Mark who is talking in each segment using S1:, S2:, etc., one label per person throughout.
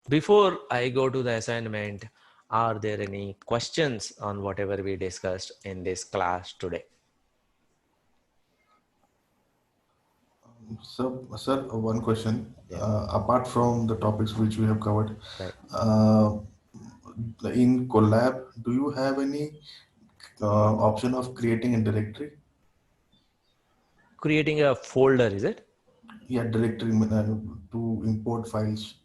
S1: Before I go to the assignment, are there any questions on whatever we discussed in this class today?
S2: Sir, one question.
S1: Yeah,
S2: Apart from the topics which we have covered,
S1: right.
S2: uh, in Collab, do you have any option of creating a directory?
S1: Creating a folder, is it?
S2: Yeah, directory to import files.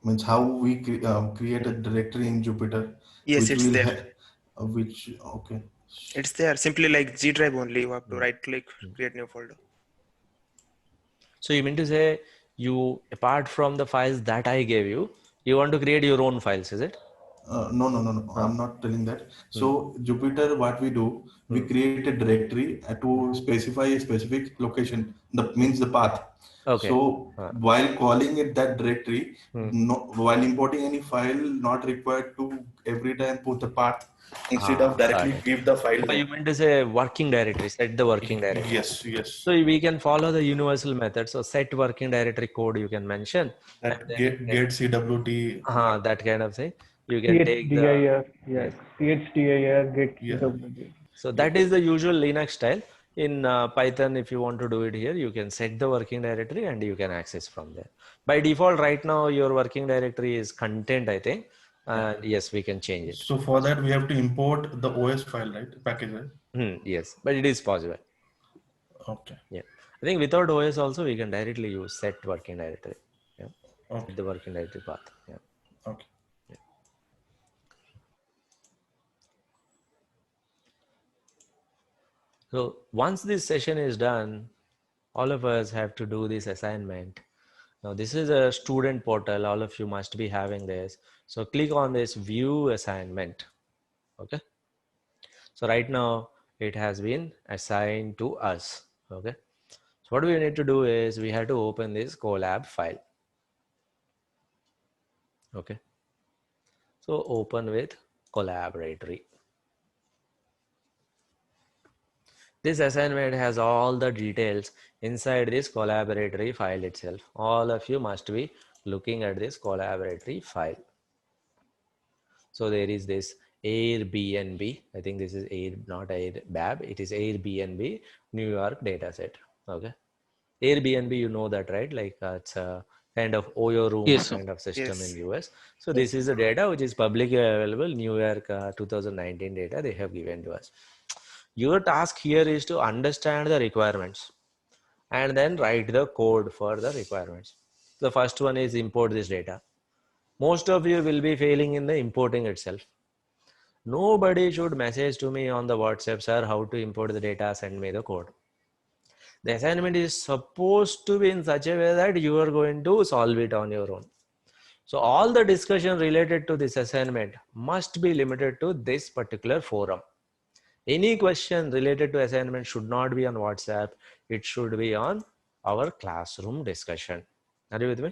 S2: Means how we create a
S1: Hmm.
S2: directory in Jupyter,
S3: Yes,
S2: which
S3: it's
S2: will
S3: there.
S2: have, which okay.
S3: It's there. Simply like G Drive only. You have to
S1: Hmm.
S3: right click, create new folder.
S1: So you mean to say you, apart from the files that I gave you want to create your own files, is it?
S2: No.
S1: Huh.
S2: I'm not telling that.
S1: Hmm.
S2: So Jupyter, what we do, we
S1: Hmm.
S2: create a directory to specify a specific location. The
S1: Hmm.
S2: means the path.
S1: Okay.
S2: So
S1: Huh.
S2: while calling it that directory,
S1: Hmm.
S2: no, while importing any file, not required to every time put the path. Instead of
S1: Got
S2: directly
S1: it.
S2: give the file
S1: So
S2: name.
S1: you meant to say working directory, set the working directory.
S2: Yes.
S1: So we can follow the universal method. So set working directory code you can mention, and
S2: That
S1: then you can,
S2: get CWT.
S1: that kind of thing. You can take the,
S4: chdir,
S1: yes.
S4: yes, chdir get
S2: Yeah.
S4: CWD.
S1: So
S2: Yeah.
S1: that is the usual Linux style. In Python, if you want to do it here, you can set the working directory and you can access from there. By default, right now, your working directory is content, I think. And yes, we can change it.
S2: So for that we have to import the OS file, right? Package, right?
S1: Yes, but it is possible.
S2: Okay.
S1: Yeah. I think without OS also, we can directly use set working directory. Yeah.
S2: Okay.
S1: Set the working directory path. Yeah.
S2: Okay.
S1: So once this session is done, all of us have to do this assignment. Now this is a student portal. All of you must be having this. So click on this view assignment. Okay. So right now it has been assigned to us. Okay. So what we need to do is we have to open this Colab file. Okay. So open with collaboratory. This assignment has all the details inside this collaboratory file itself. All of you must be looking at this collaboratory file. So there is this Airbnb. I think this is Air, not Airbab. It is Airbnb New York dataset. Okay. Airbnb, you know that, right? Like it's a kind of Oyo rooms
S5: Yes, sir.
S1: kind of system in
S3: Yes.
S1: US. So this is the data which is publicly available. New York 2019 data they have given to us. Your task here is to understand the requirements and then write the code for the requirements. The first one is import this data. Most of you will be failing in the importing itself. Nobody should message to me on the WhatsApp, sir, how to import the data, send me the code. The assignment is supposed to be in such a way that you are going to solve it on your own. So all the discussion related to this assignment must be limited to this particular forum. Any question related to assignment should not be on WhatsApp. It should be on our classroom discussion. Are you with me?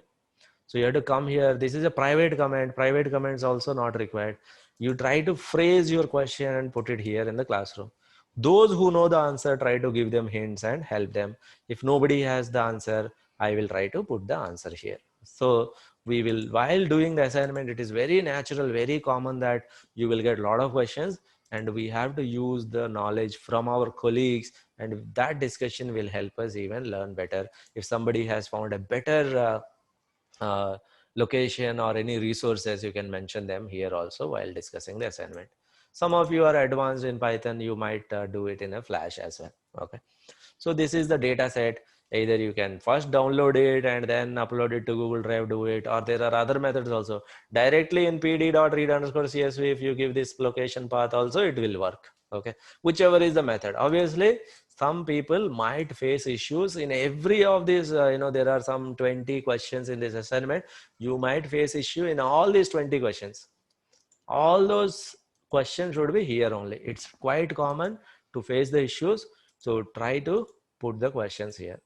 S1: So you have to come here. This is a private comment. Private comments also not required. You try to phrase your question and put it here in the classroom. Those who know the answer, try to give them hints and help them. If nobody has the answer, I will try to put the answer here. So we will, while doing the assignment, it is very natural, very common that you will get a lot of questions, and we have to use the knowledge from our colleagues, and that discussion will help us even learn better. If somebody has found a better location or any resources, you can mention them here also while discussing the assignment. Some of you are advanced in Python, you might do it in a Flash as well. Okay. So this is the data set. Either you can first download it and then upload it to Google Drive, do it, or there are other methods also. Directly in pd.read_csv, if you give this location path also, it will work. Okay. Whichever is the method. Obviously, some people might face issues in every of these, there are some 20 questions in this assignment. You might face issue in all these 20 questions. All those questions should be here only. It's quite common to face the issues. So try to put the questions here.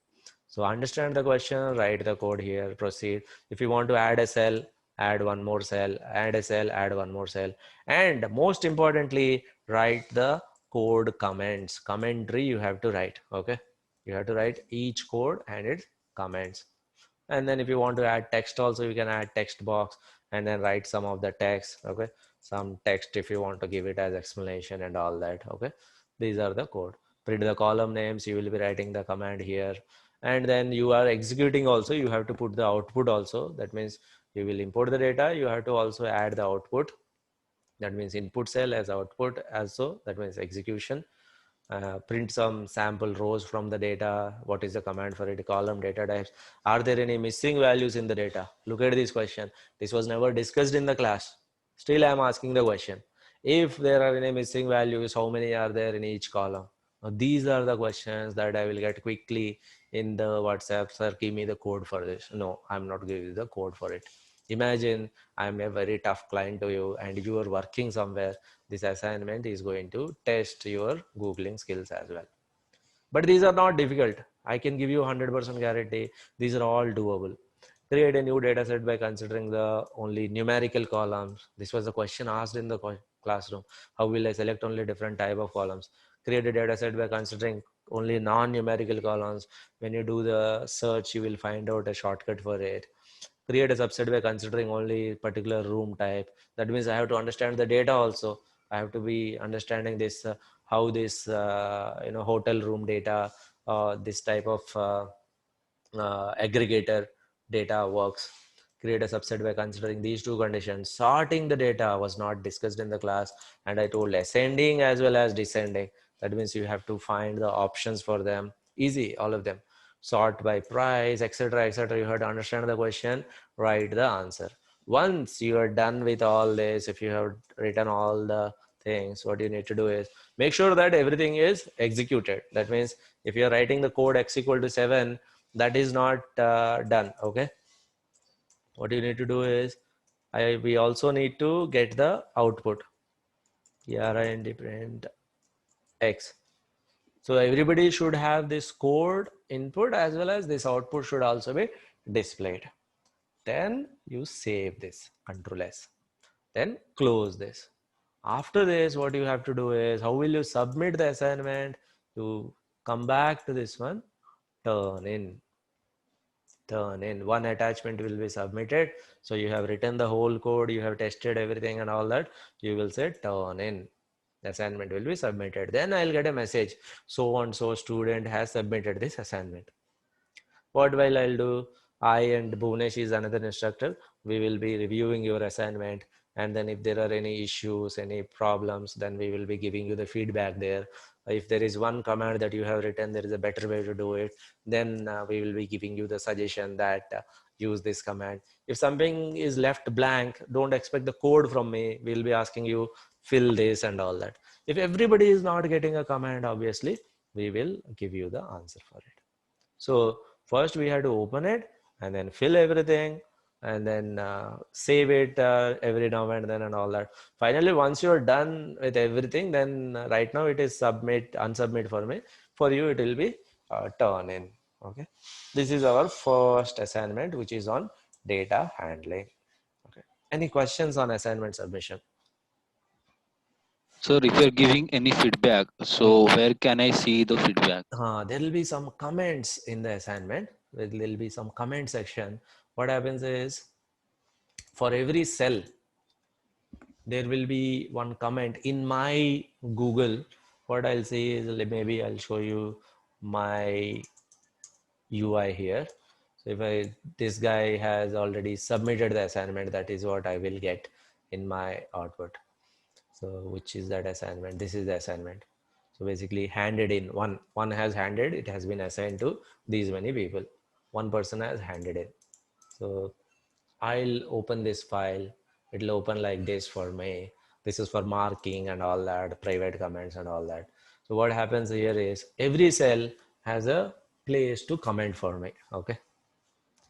S1: So understand the question, write the code here, proceed. If you want to add a cell, add one more cell, add a cell, add one more cell. And most importantly, write the code comments. Commentary you have to write. Okay. You have to write each code and its comments. And then if you want to add text also, you can add text box and then write some of the text. Okay, some text if you want to give it as explanation and all that. Okay, these are the code. Print the column names, you will be writing the command here. And then you are executing also, you have to put the output also. That means you will import the data, you have to also add the output. That means input cell as output also, that means execution. Print some sample rows from the data. What is the command for it? Column data types. Are there any missing values in the data? Look at this question. This was never discussed in the class. Still I am asking the question. If there are any missing values, how many are there in each column? Now, these are the questions that I will get quickly in the WhatsApp. Sir, give me the code for this. No, I'm not giving you the code for it. Imagine I'm a very tough client to you and you are working somewhere. This assignment is going to test your Googling skills as well. But these are not difficult. I can give you 100% guarantee. These are all doable. Create a new data set by considering the only numerical columns. This was a question asked in the classroom. How will I select only different type of columns? Create a data set by considering only non-numerical columns. When you do the search, you will find out a shortcut for it. Create a subset by considering only particular room type. That means I have to understand the data also. I have to be understanding this, how this, hotel room data, this type of aggregator data works. Create a subset by considering these two conditions. Sorting the data was not discussed in the class, and I told ascending as well as descending. That means you have to find the options for them. Easy, all of them. Sort by price, etc., etc. You have to understand the question, write the answer. Once you are done with all this, if you have written all the things, what you need to do is make sure that everything is executed. That means if you are writing the code x equal to 7, that is not done. Okay, what you need to do is we also need to get the output print x. So everybody should have this code input as well as this output should also be displayed. Then you save this, Control S, then close this. After this, what you have to do is, how will you submit the assignment? You come back to this one, turn in. One attachment will be submitted. So you have written the whole code, you have tested everything and all that. You will say turn in. The assignment will be submitted. Then I'll get a message, so and so student has submitted this assignment. What will I'll do? I and Bhunesh is another instructor. We will be reviewing your assignment. And then if there are any issues, any problems, then we will be giving you the feedback there. If there is one command that you have written, there is a better way to do it, then we will be giving you the suggestion that use this command. If something is left blank, don't expect the code from me. We'll be asking you fill this and all that. If everybody is not getting a command, obviously, we will give you the answer for it. So first we have to open it and then fill everything and then save it every now and then and all that. Finally, once you're done with everything, then right now it is unsubmit for me. For you, it will be turn in. Okay. This is our first assignment, which is on data handling. Okay. Any questions on assignment submission?
S5: Sir, if you're giving any feedback, so where can I see the feedback?
S1: There will be some comments in the assignment. There will be some comment section. What happens is, for every cell, there will be one comment. In my Google, what I'll say is, maybe I'll show you my UI here. So if this guy has already submitted the assignment, that is what I will get in my output. So which is that assignment? This is the assignment. So basically handed in, one has handed, it has been assigned to these many people. One person has handed in. So I'll open this file. It'll open like this for me. This is for marking and all that, private comments and all that. So what happens here is every cell has a place to comment for me. Okay.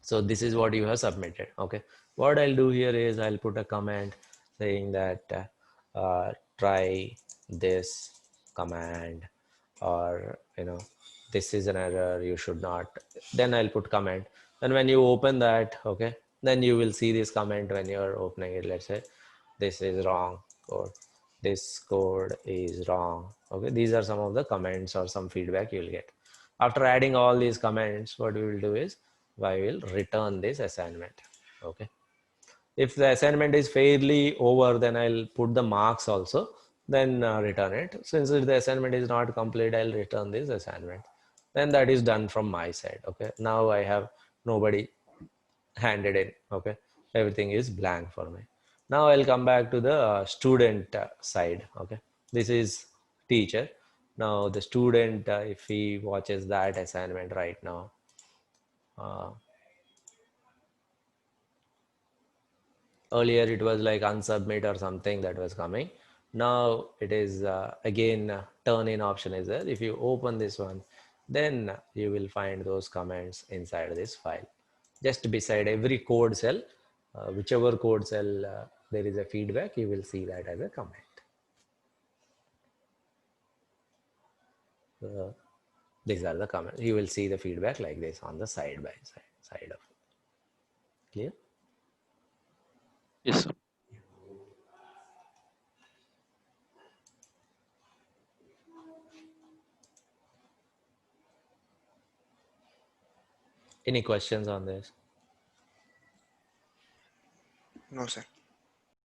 S1: So this is what you have submitted. Okay. What I'll do here is I'll put a comment saying that try this command, or this is an error, you should not. Then I'll put comment. And when you open that, okay, then you will see this comment when you're opening it. Let's say this is wrong code, this code is wrong. Okay, these are some of the comments or some feedback you'll get. After adding all these comments, what we will do is I will return this assignment. Okay. If the assignment is fairly over, then I'll put the marks also, then return it. Since the assignment is not complete, I'll return this assignment. Then that is done from my side. Okay. Now I have nobody handed in. Okay. Everything is blank for me. Now I'll come back to the student side. Okay. This is teacher. Now the student, if he watches that assignment right now, earlier it was like unsubmit or something that was coming. Now it is again turn in option is there. If you open this one, then you will find those comments inside this file. Just beside every code cell, whichever code cell there is a feedback, you will see that as a comment. These are the comments. You will see the feedback like this on the side by side of it. Clear?
S5: Yes, sir.
S1: Any questions on this?
S3: No, sir.